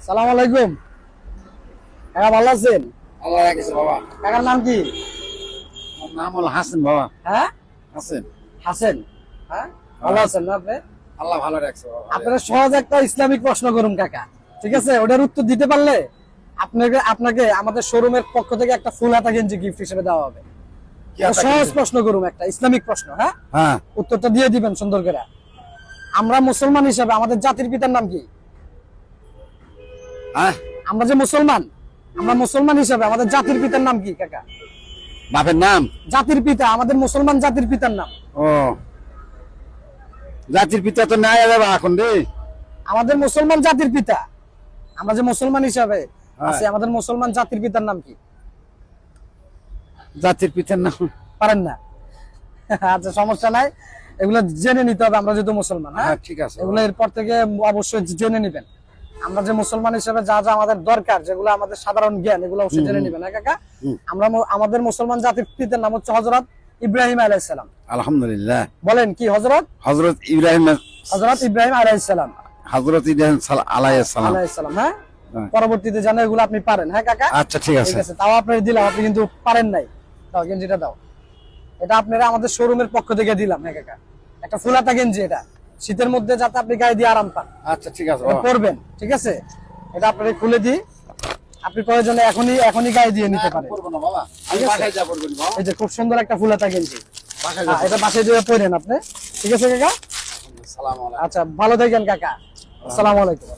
সালাম আলাইকুম। কাকা ভালো আছেন? আল্লাহ রাখেছে বাবা। কাকার নাম কি? আমার নাম হলো হাসিন বাবা। হ্যাঁ, হাসিন। হাসেন। হ্যাঁ, ভালো আছেন না আপনি? আল্লাহ ভালো রাখছে বাবা। আপনারা সহজ একটা ইসলামিক প্রশ্ন করুন কাকা, ঠিক আছে? ওটার উত্তর দিতে পারলে আপনাকে আপনাকে আমাদের শোরুমের পক্ষ থেকে একটা ফুল হাতা গেঞ্জি গিফট হিসেবে দেওয়া হবে। সহজ প্রশ্ন করুন, একটা ইসলামিক প্রশ্ন। হ্যাঁ হ্যাঁ, উত্তরটা দিয়ে দিবেন সুন্দর করে। আমরা মুসলমান হিসেবে আমাদের জাতির পিতার নাম কি? হ্যাঁ, আমরা যে মুসলমান, আমরা মুসলমান হিসেবে আমাদের জাতির পিতার নাম কি কাকা? বাপের নাম? জাতির পিতা, আমাদের মুসলমান জাতির পিতার নাম। ও, জাতির পিতা তো নাই বাবা এখন রে। আমাদের মুসলমান জাতির পিতা, আমরা যে মুসলমান হিসাবে হ্যাঁ। আছি, আমাদের মুসলমান জাতির পিতার নাম কি? জাতির পিতার নাম পারেন না? আচ্ছা, সমস্যা নাই, এগুলো জেনে নিতে হবে আমরা যেহেতু মুসলমান। হ্যাঁ হ্যাঁ, ঠিক আছে। এগুলো এরপর থেকে অবশ্যই জেনে নিবেন। আমরা যে মুসলমান হিসেবে যা যা আমাদের দরকার, যেগুলো আমাদের সাধারণ জ্ঞান, এগুলো অবশ্যই জেনে নিবেন। হ্যাঁ কাকা, আমরা আমাদের মুসলমান জাতির পিতার নাম হচ্ছে হযরত ইব্রাহিম আলাইহিস সালাম। আলহামদুলিল্লাহ। বলেন কি? হযরত হযরত ইব্রাহিম। হযরত ইব্রাহিম আলাইহিস সালাম। হযরত ইব্রাহিম আলাইহিস সালাম। আলাইহিস সালাম। হ্যাঁ, হ্যাঁ। পরবর্তীতে জানো এগুলো আপনি পারেন। হ্যাঁ কাকা, আচ্ছা, ঠিক আছে। ঠিক আছে। তাও আপনাকে দিলাম, আপনি কিন্তু পারেন নাই। দাও গেঞ্জিটা দাও। এটা আপনারা আমাদের শোরুমের পক্ষ থেকে দিলাম। হ্যাঁ কাকা, একটা ফুলাতা গেঞ্জি, এটা শীতের মধ্যে যাতে আপনি গায়ে দিয়ে আরাম পান। আচ্ছা, ঠিক আছে এটা বাবা। পরবেন, ঠিক আছে? এটা আপনাকে খুলে দিই, আপনি প্রয়োজনে এখনই গায়ে দিয়ে নিতে পারেন। করব না বাবা, আমি ঠিক আছে? বাসায় যাব করব বাবা। এই যে খুব সুন্দর একটা ফুলাতা গেঞ্জি, বাসায় হ্যাঁ, যাব। এটা বাসায় দিয়ে পরেন আপনি, ঠিক আছে কাকা? আসসালামু আলাইকুম। আচ্ছা, ভালো থাকেন কাকা। আসসালামু আলাইকুম।